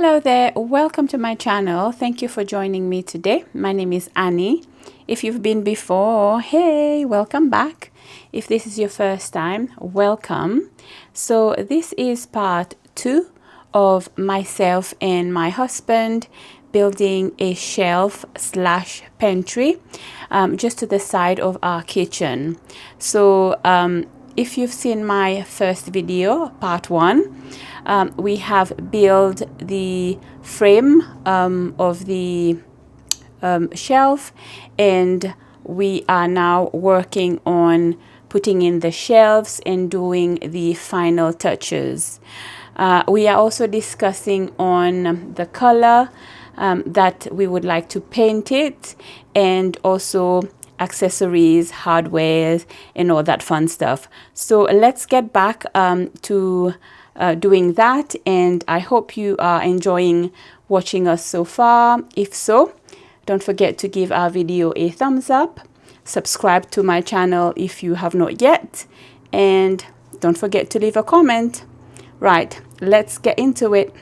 Hello there, welcome to my channel. Thank you for joining me today. My name is Annie. If you've been before, hey, welcome back. If this is your first time, welcome. So this is part 2 of myself and my husband building a shelf slash pantry just to the side of our kitchen. So if you've seen my first video, part 1, we have built the frame of the shelf, and we are now working on putting in the shelves and doing the final touches. We are also discussing on the color that we would like to paint it, and also accessories, hardware, and all that fun stuff. So let's get back to doing that, and I hope you are enjoying watching us so far. If so, don't forget to give our video a thumbs up, subscribe to my channel if you have not yet, and don't forget to leave a comment. Right, let's get into it.